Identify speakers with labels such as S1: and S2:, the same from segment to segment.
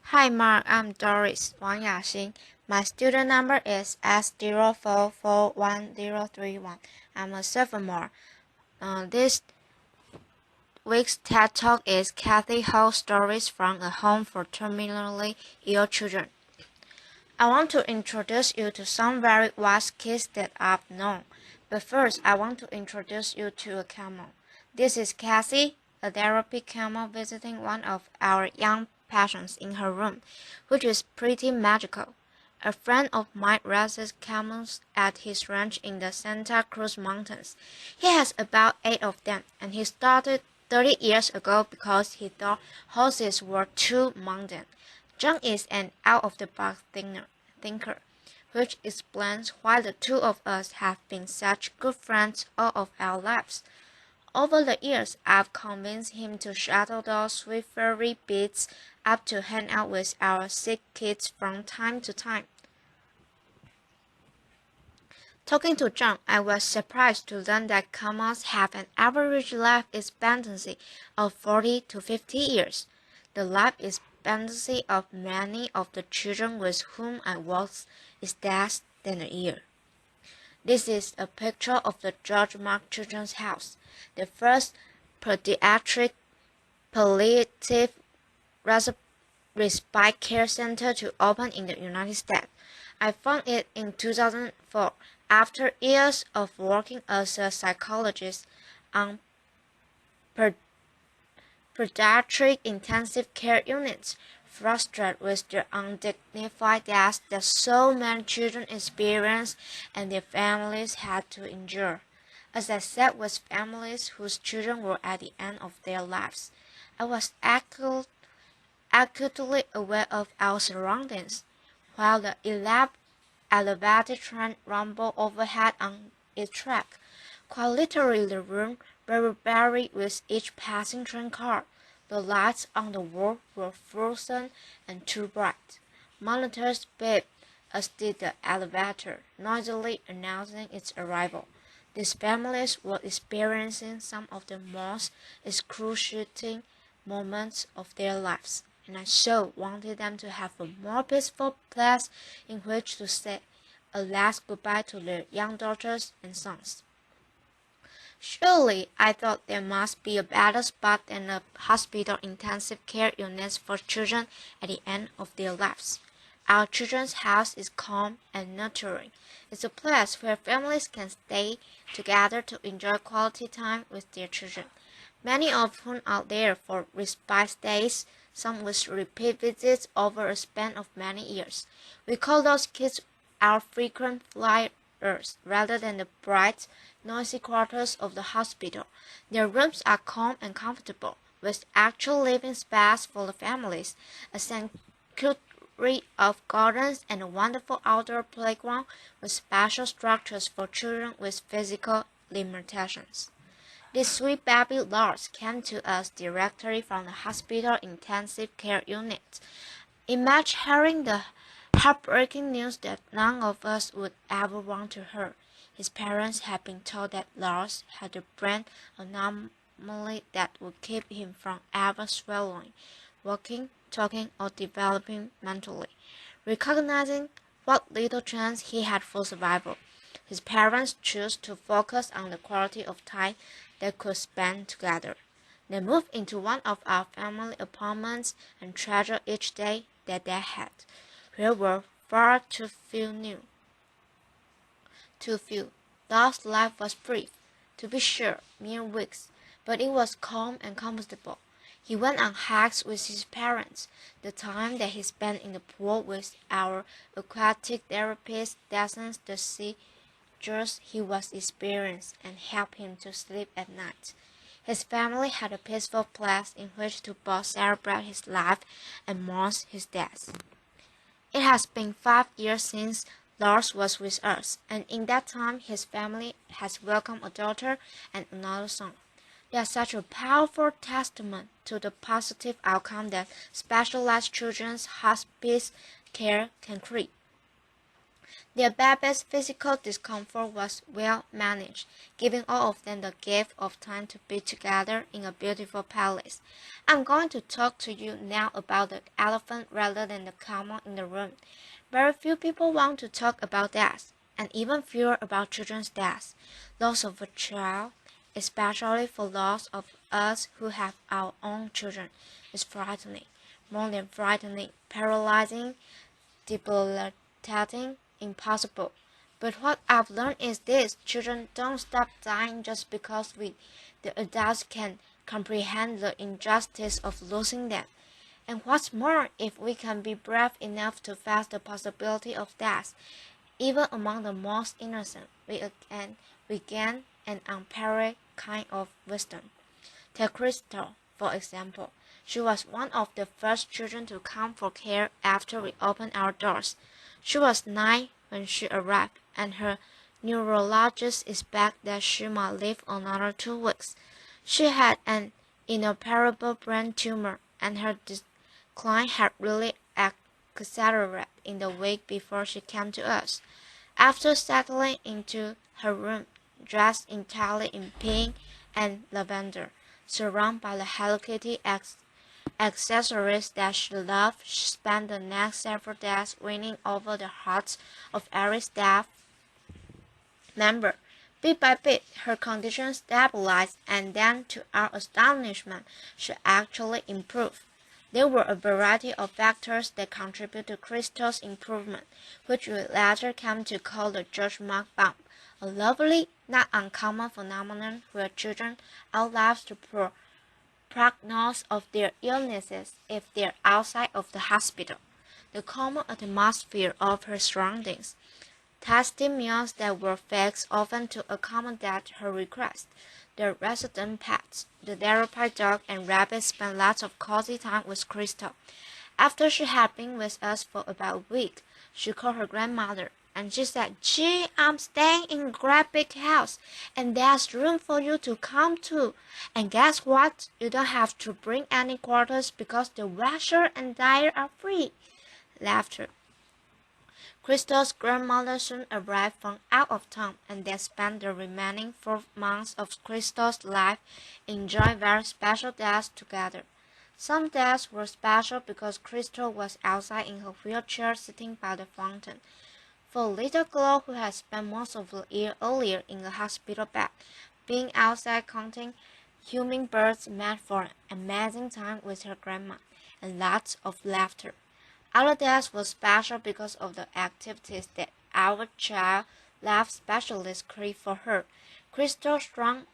S1: Hi Mark, I'm Doris Wang Yaxing. My student number is S04411031. I'm a sophomore. This week's TED Talk is Kathy Hall's Stories from a Home for Terminally Ill Children. I want to introduce you to some very wise kids that I've known. But first, I want to introduce you to a camel. This is Cassie, a therapy camel visiting one of our young patients in her room, which is pretty magical. A friend of mine raises camels at his ranch in the Santa Cruz Mountains. He has about 8 of them, and he started 30 years ago because he thought horses were too mundane. John is an out-of-the-box thinker, which explains why the two of us have been such good friends all of our lives. Over the years, I've convinced him to shuttle those sweet furry beasts up to hang out with our sick kids from time to time. Talking to John, I was surprised to learn that camels have an average life expectancy of 40 to 50 years. The life expectancy of many of the children with whom I worked is less than a year. This is a picture of the George Mark Children's House, the first pediatric palliative respite care center to open in the United States. I found it in 2004 after years of working as a psychologist on pediatric intensive care units, frustrated with the undignified deaths that so many children experienced and their families had to endure. As I sat with families whose children were at the end of their lives, I was acutely aware of our surroundings, while the elevated train rumbled overhead on its track. Quite literally, the room reverberated with each passing train car. The lights on the wall were frozen and too bright. Monitors beeped, as did the elevator, noisily announcing its arrival. These families were experiencing some of the most excruciating moments of their lives, and I so wanted them to have a more peaceful place in which to say a last goodbye to their young daughters and sons. Surely, I thought there must be a better spot than a hospital intensive care unit for children at the end of their lives. Our children's house is calm and nurturing. It's a place where families can stay together to enjoy quality time with their children, many of whom are there for respite stays, some with repeat visits over a span of many years. We call those kids our frequent flyers rather than the bright, noisy quarters of the hospital. Their rooms are calm and comfortable, with actual living space for the families, a sanctuary of gardens, and a wonderful outdoor playground with special structures for children with physical limitations. This sweet baby Lars came to us directly from the hospital intensive care unit. Imagine hearing the heartbreaking news that none of us would ever want to hear. His parents had been told that Lars had a brain anomaly that would keep him from ever swallowing, walking, talking, or developing mentally. Recognizing what little chance he had for survival, his parents chose to focus on the quality of time they could spend together. They moved into one of our family apartments and treasured each day that they had. There were far too few. Lars' life was brief, to be sure, mere weeks, but it was calm and comfortable. He went on hikes with his parents. The time that he spent in the pool with our aquatic therapist lessens the seizures he was experiencing and helped him to sleep at night. His family had a peaceful place in which to both celebrate his life and mourn his death. It has been 5 years since Lars was with us, and in that time his family has welcomed a daughter and another son. They are such a powerful testament to the positive outcome that specialized children's hospice care can create. Their baby's physical discomfort was well managed, giving all of them the gift of time to be together in a beautiful palace. I'm going to talk to you now about the elephant rather than the camel in the room. Very few people want to talk about death, and even fewer about children's deaths. Loss of a child, especially for those of us who have our own children, is frightening. More than frightening, paralyzing, debilitating, impossible. But what I've learned is this: children don't stop dying just because we, the adults, can comprehend the injustice of losing them. And what's more, if we can be brave enough to face the possibility of death, even among the most innocent, we gain an unparalleled kind of wisdom. Take Crystal, for example. She was one of the first children to come for care after we opened our doors. She was 9 when she arrived, and her neurologist expected that she might live another 2 weeks. She had an inoperable brain tumor, and her decline had really accelerated in the week before she came to us. After settling into her room, dressed entirely in pink and lavender, surrounded by the Hello Kitty accessories that she loved, she spent the next several days winning over the hearts of every staff member. Bit by bit, her condition stabilized, and then, to our astonishment, she actually improved. There were a variety of factors that contributed to Crystal's improvement, which we later came to call the George Mark bump, a lovely, not uncommon phenomenon where children outlive the prognosis of their illnesses if they're outside of the hospital. The common atmosphere of her surroundings, tasty meals that were fixed often to accommodate her request. The resident pets, the therapy dog and rabbit, spent lots of cozy time with Crystal. After she had been with us for about a week, she called her grandmother, and she said, "Gee, I'm staying in a great big house, and there's room for you to come to. And guess what? You don't have to bring any quarters because the washer and dryer are free." Laughter. Crystal's grandmother soon arrived from out of town, and they spent the remaining 4 months of Crystal's life enjoying very special days together. Some days were special because Crystal was outside in her wheelchair sitting by the fountain. For a little girl who had spent most of the year earlier in a hospital bed, being outside counting hummingbirds made for an amazing time with her grandma, and lots of laughter. Other days were special because of the activities that our child life specialist created for her. Crystal strung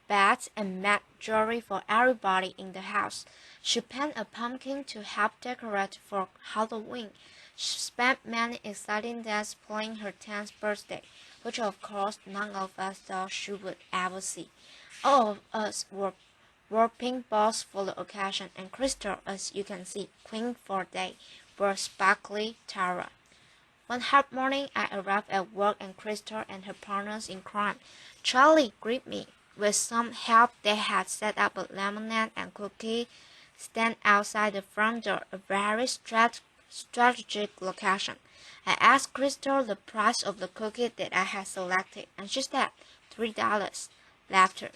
S1: beds and made jewelry for everybody in the house. She painted a pumpkin to help decorate for Halloween. She spent many exciting days planning her 10th birthday, which of course none of us thought she would ever see. All of us wore pink balls for the occasion, and Crystal, as you can see, queen for the day, wore sparkly tiara. One hot morning, I arrived at work, and Crystal and her partners in crime, Charlie, greeted me. With some help, they had set up a lemonade and cookie stand outside the front door, a very strategic location. I asked Crystal the price of the cookie that I had selected, and she said $3. Laughter.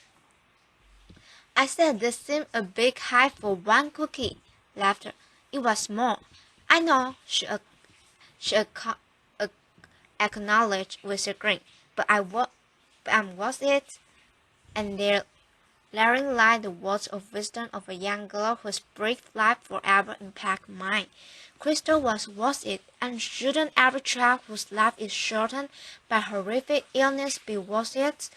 S1: I said this seemed a bit high for one cookie. Laughter. It was small. I know, she acknowledged with a grin. But was it? And there therein lie the words of wisdom of a young girl whose brief life forever impacted mine. Crystal was worth it, and shouldn't every child whose life is shortened by horrific illness be worth it?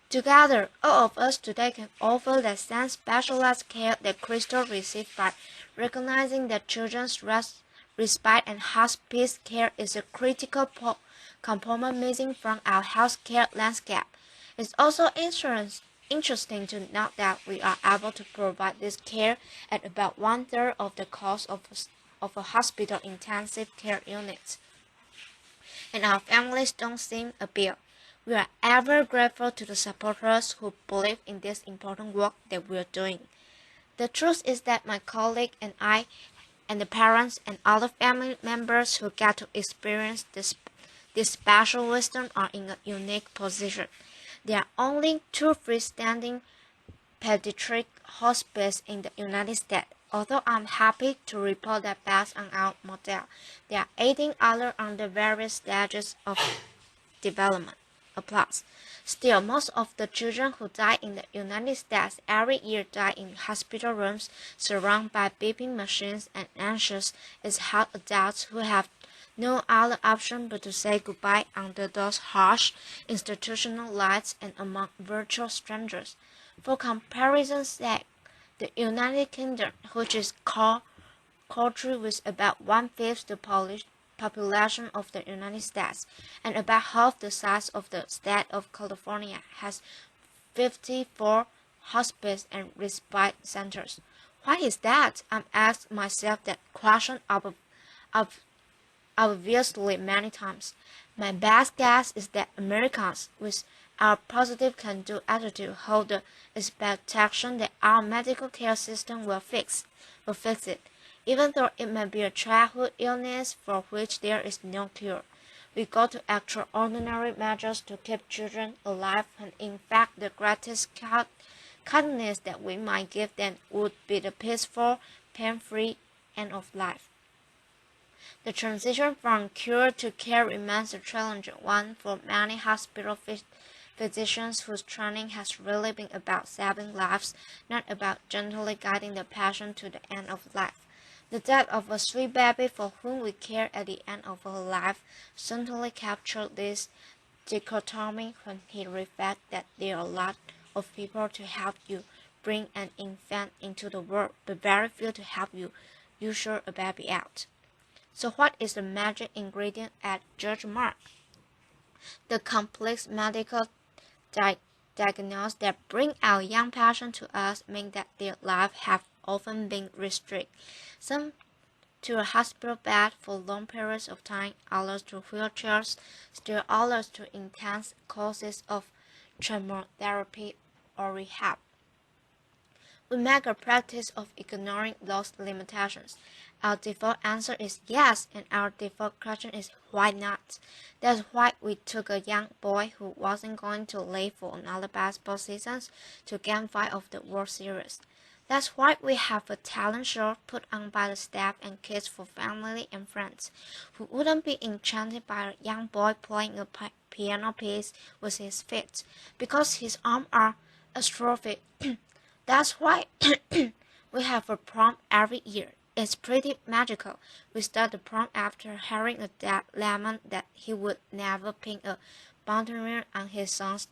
S1: Together, all of us today can offer that same specialized care that Crystal received by recognizing that children's respite and hospice care is a critical component missing from our healthcare landscape. It's also interesting to note that we are able to provide this care at about 1/3 of the cost of a hospital intensive care unit. And our families don't seem a bill. We are ever grateful to the supporters who believe in this important work that we are doing. The truth is that my colleague and I and the parents and other family members who get to experience this special wisdom are in a unique position. There are only 2 freestanding pediatric hospices in the United States. Although I'm happy to report that based on our model, there are 18 others under various stages of development. Applause. Still, most of the children who die in the United States every year die in hospital rooms surrounded by beeping machines and anxious as hot adults who have no other option but to say goodbye under those harsh institutional lights and among virtual strangers. For comparison's sake, the United Kingdom, which is country with about 1/5 the population of the United States and about half the size of the state of California, has 54 hospices and respite centers. Why is that? I've asked myself that question obviously many times. My best guess is that Americans, with our positive can-do attitude, hold the expectation that our medical care system will fix it, even though it may be a childhood illness for which there is no cure. We go to extraordinary measures to keep children alive when in fact the greatest kindness that we might give them would be the peaceful, pain-free end of life. The transition from cure to care remains a challenging one for many hospital physicians whose training has really been about saving lives, not about gently guiding the patient to the end of life. The death of a sweet baby for whom we care at the end of her life certainly captured this dichotomy when he reflects that there are a lot of people to help you bring an infant into the world, but very few to help you usher a baby out. So what is the magic ingredient at Judge Mark? The complex medical diagnosis that bring our young patients to us mean that their lives have often been restricted. Some to a hospital bed for long periods of time, others to wheelchairs, still others to intense courses of chemotherapy or rehab. We make a practice of ignoring those limitations. Our default answer is yes, and our default question is why not? That's why we took a young boy who wasn't going to live for another basketball season to Game 5 of the World Series. That's why we have a talent show put on by the staff and kids for family and friends. Who wouldn't be enchanted by a young boy playing a piano piece with his feet because his arms are atrophied? That's why we have a prom every year. It's pretty magical. We start the prom after hearing a dead lemon that he would never pin a boutonniere on his son's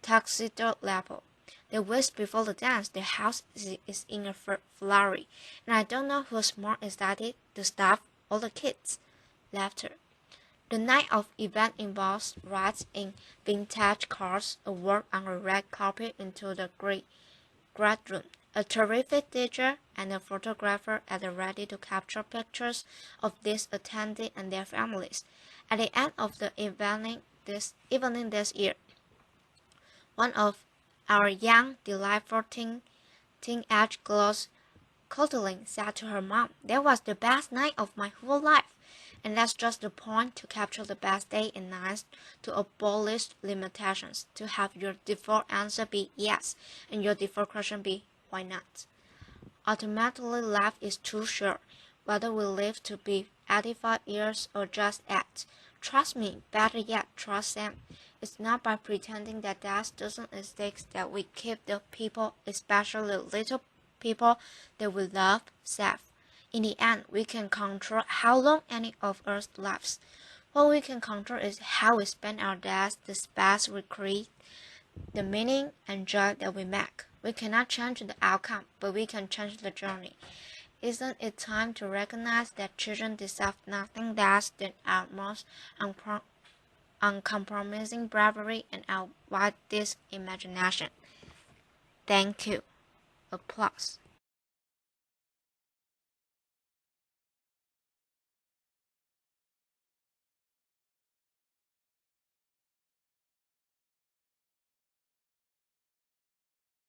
S1: tuxedo lapel. The week before the dance, the house is in a flurry, and I don't know who's more excited, the staff or the kids. Laughter. The night of event involves rides in vintage cars, a walk on a red carpet into the grad room, a terrific DJ, and a photographer at the ready to capture pictures of these attendees and their families. At the end of the evening this year, one of our young, delightful teenage girls cuddling said to her mom, "That was the best night of my whole life." And that's just the point, to capture the best day and nights, to abolish limitations, to have your default answer be yes, and your default question be why not. Ultimately, life is too short, whether we live to be 85 years or just 8. Trust me, better yet, trust them. It's not by pretending that death doesn't exist that we keep the people, especially the little people that we love, safe. In the end, we can control how long any of us lives. What we can control is how we spend our days, the space we create, the meaning and joy that we make. We cannot change the outcome, but we can change the journey. Isn't it time to recognize that children deserve nothing less than our most uncompromising bravery and our wildest imagination? Thank you. Applause.